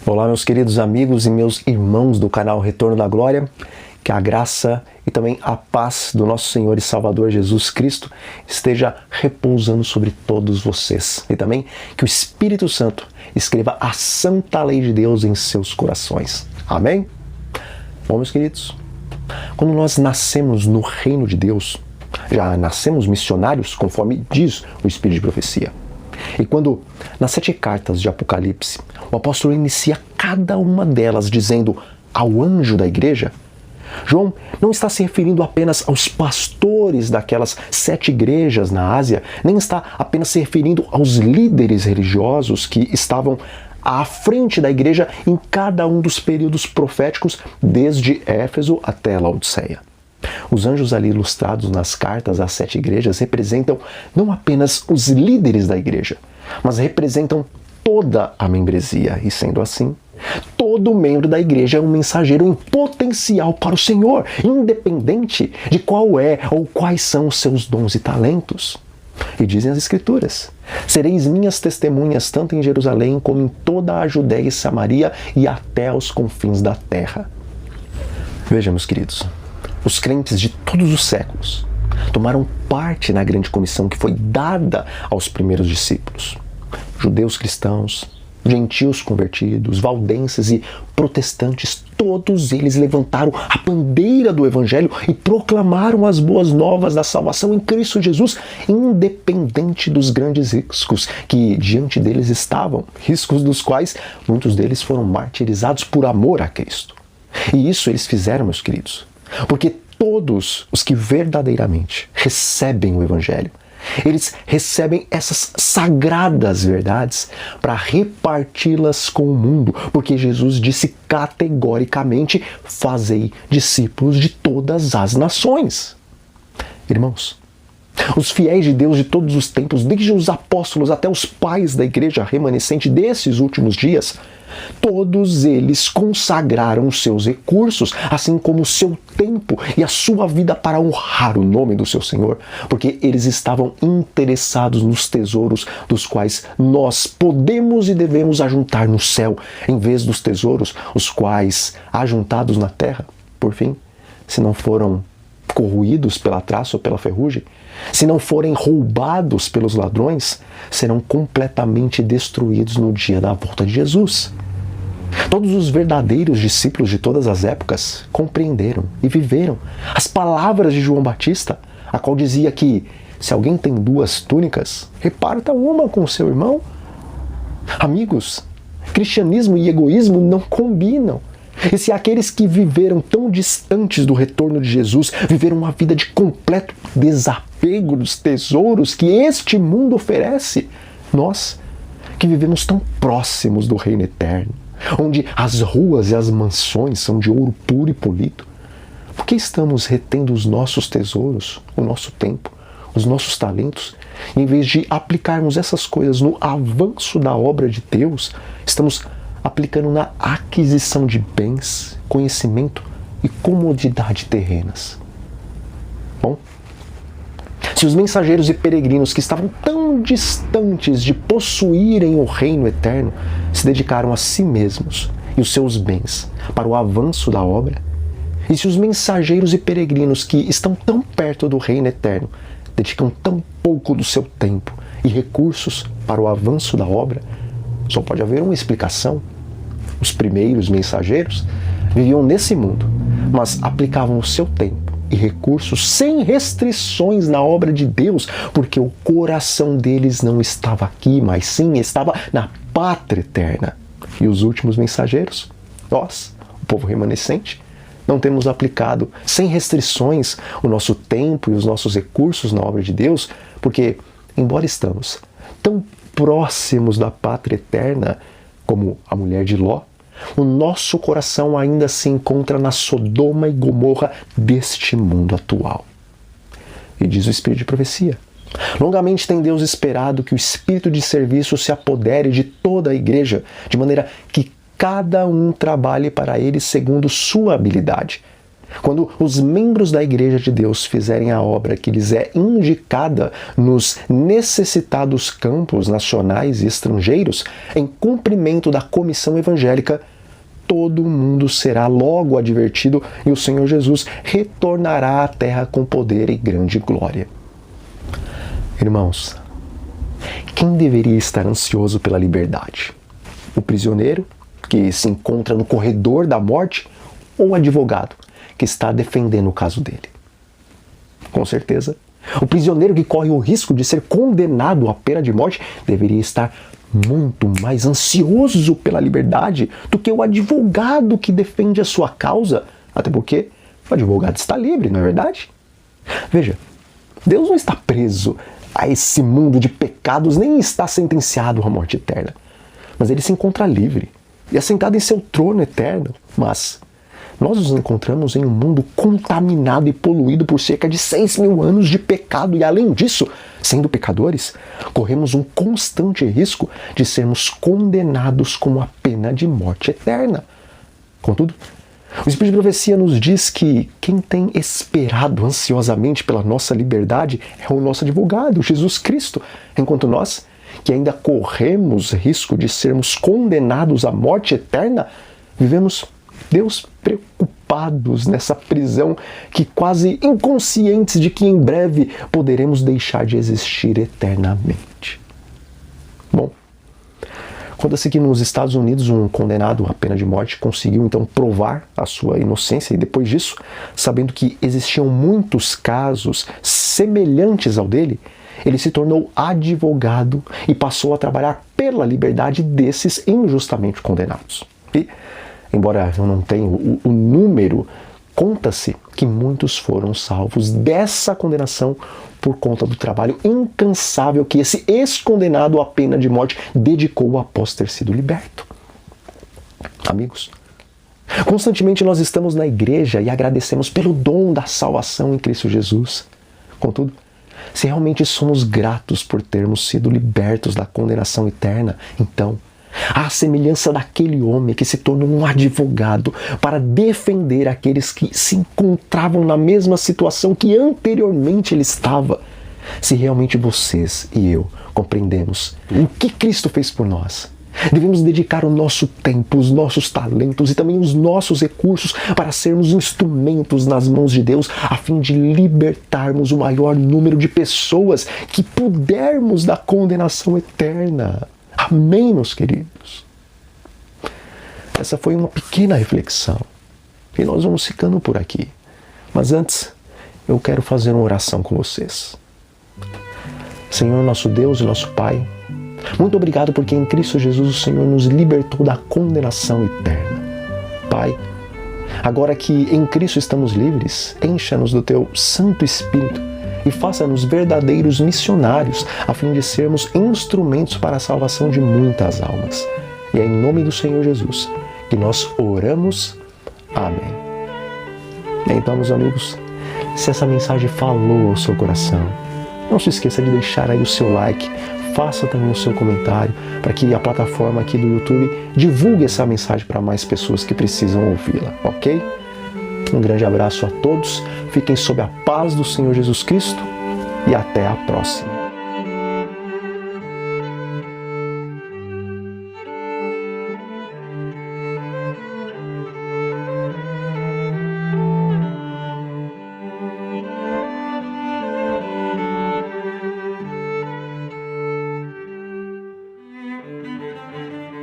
Olá, meus queridos amigos e meus irmãos do canal Retorno da Glória, que a graça e também a paz do nosso Senhor e Salvador Jesus Cristo esteja repousando sobre todos vocês e também que o Espírito Santo escreva a santa lei de Deus em seus corações. Amém? Bom, meus queridos, quando nós nascemos no reino de Deus, já nascemos missionários, conforme diz o Espírito de Profecia. E quando, nas 7 cartas de Apocalipse, o apóstolo inicia cada uma delas dizendo ao anjo da igreja, João não está se referindo apenas aos pastores daquelas 7 igrejas na Ásia, nem está apenas se referindo aos líderes religiosos que estavam à frente da igreja em cada um dos períodos proféticos, desde Éfeso até Laodiceia. Os anjos ali ilustrados nas cartas às 7 igrejas representam não apenas os líderes da igreja, mas representam toda a membresia. E sendo assim, todo membro da igreja é um mensageiro em potencial para o Senhor, independente de qual é ou quais são os seus dons e talentos. E dizem as Escrituras, sereis minhas testemunhas tanto em Jerusalém como em toda a Judéia e Samaria e até aos confins da terra. Vejamos, queridos, os crentes de todos os séculos tomaram parte na grande comissão que foi dada aos primeiros discípulos. Judeus cristãos, gentios convertidos, valdenses e protestantes, todos eles levantaram a bandeira do Evangelho e proclamaram as boas novas da salvação em Cristo Jesus, independente dos grandes riscos que diante deles estavam, riscos dos quais muitos deles foram martirizados por amor a Cristo. E isso eles fizeram, meus queridos, porque todos os que verdadeiramente recebem o Evangelho, eles recebem essas sagradas verdades para reparti-las com o mundo, porque Jesus disse categoricamente, fazei discípulos de todas as nações. Irmãos, os fiéis de Deus de todos os tempos, desde os apóstolos até os pais da igreja remanescente desses últimos dias, todos eles consagraram os seus recursos, assim como o seu tempo e a sua vida para honrar o nome do seu Senhor, porque eles estavam interessados nos tesouros dos quais nós podemos e devemos ajuntar no céu, em vez dos tesouros os quais, ajuntados na terra, por fim, se não foram corroídos pela traça ou pela ferrugem, se não forem roubados pelos ladrões, serão completamente destruídos no dia da volta de Jesus. Todos os verdadeiros discípulos de todas as épocas compreenderam e viveram as palavras de João Batista, a qual dizia que se alguém tem 2 túnicas, reparta uma com seu irmão. Amigos, cristianismo e egoísmo não combinam. E se aqueles que viveram tão distantes do retorno de Jesus viveram uma vida de completo desapego dos tesouros que este mundo oferece, nós que vivemos tão próximos do reino eterno, onde as ruas e as mansões são de ouro puro e polido, por que estamos retendo os nossos tesouros, o nosso tempo, os nossos talentos, e em vez de aplicarmos essas coisas no avanço da obra de Deus, estamos aplicando na aquisição de bens, conhecimento e comodidade terrenas? Bom, se os mensageiros e peregrinos que estavam tão distantes de possuírem o reino eterno se dedicaram a si mesmos e os seus bens para o avanço da obra, e se os mensageiros e peregrinos que estão tão perto do reino eterno dedicam tão pouco do seu tempo e recursos para o avanço da obra, só pode haver uma explicação. Os primeiros mensageiros viviam nesse mundo, mas aplicavam o seu tempo e recursos sem restrições na obra de Deus, porque o coração deles não estava aqui, mas sim estava na pátria eterna. E os últimos mensageiros, nós, o povo remanescente, não temos aplicado sem restrições o nosso tempo e os nossos recursos na obra de Deus, porque, embora estamos tão próximos da pátria eterna como a mulher de Ló, o nosso coração ainda se encontra na Sodoma e Gomorra deste mundo atual. E diz o Espírito de Profecia, longamente tem Deus esperado que o espírito de serviço se apodere de toda a igreja, de maneira que cada um trabalhe para ele segundo sua habilidade. Quando os membros da Igreja de Deus fizerem a obra que lhes é indicada nos necessitados campos nacionais e estrangeiros, em cumprimento da comissão evangélica, todo mundo será logo advertido e o Senhor Jesus retornará à terra com poder e grande glória. Irmãos, quem deveria estar ansioso pela liberdade? O prisioneiro, que se encontra no corredor da morte, ou o advogado, que está defendendo o caso dele? Com certeza, o prisioneiro que corre o risco de ser condenado à pena de morte deveria estar muito mais ansioso pela liberdade do que o advogado que defende a sua causa, até porque o advogado está livre, não é verdade? Veja, Deus não está preso a esse mundo de pecados, nem está sentenciado à morte eterna, mas ele se encontra livre e assentado em seu trono eterno. Mas nós nos encontramos em um mundo contaminado e poluído por cerca de 6.000 anos de pecado e, além disso, sendo pecadores, corremos um constante risco de sermos condenados com a pena de morte eterna. Contudo, o Espírito de Profecia nos diz que quem tem esperado ansiosamente pela nossa liberdade é o nosso advogado, Jesus Cristo, enquanto nós, que ainda corremos risco de sermos condenados à morte eterna, vivemos Deus preocupados nessa prisão, que quase inconscientes de que em breve poderemos deixar de existir eternamente. Bom, conta-se que nos Estados Unidos um condenado à pena de morte conseguiu então provar a sua inocência e depois disso, sabendo que existiam muitos casos semelhantes ao dele, ele se tornou advogado e passou a trabalhar pela liberdade desses injustamente condenados. E, embora eu não tenha o número, conta-se que muitos foram salvos dessa condenação por conta do trabalho incansável que esse ex-condenado à pena de morte dedicou após ter sido liberto. Amigos, constantemente nós estamos na igreja e agradecemos pelo dom da salvação em Cristo Jesus. Contudo, se realmente somos gratos por termos sido libertos da condenação eterna, então, à semelhança daquele homem que se tornou um advogado para defender aqueles que se encontravam na mesma situação que anteriormente ele estava, se realmente vocês e eu compreendemos o que Cristo fez por nós, devemos dedicar o nosso tempo, os nossos talentos e também os nossos recursos para sermos instrumentos nas mãos de Deus, a fim de libertarmos o maior número de pessoas que pudermos da condenação eterna. Amém, meus queridos? Essa foi uma pequena reflexão e nós vamos ficando por aqui. Mas antes, eu quero fazer uma oração com vocês. Senhor, nosso Deus e nosso Pai, muito obrigado porque em Cristo Jesus o Senhor nos libertou da condenação eterna. Pai, agora que em Cristo estamos livres, encha-nos do Teu Santo Espírito e faça-nos verdadeiros missionários, a fim de sermos instrumentos para a salvação de muitas almas. E é em nome do Senhor Jesus que nós oramos. Amém. Então, meus amigos, se essa mensagem falou ao seu coração, não se esqueça de deixar aí o seu like, faça também o seu comentário, para que a plataforma aqui do YouTube divulgue essa mensagem para mais pessoas que precisam ouvi-la, ok? Um grande abraço a todos, fiquem sob a paz do Senhor Jesus Cristo e até a próxima.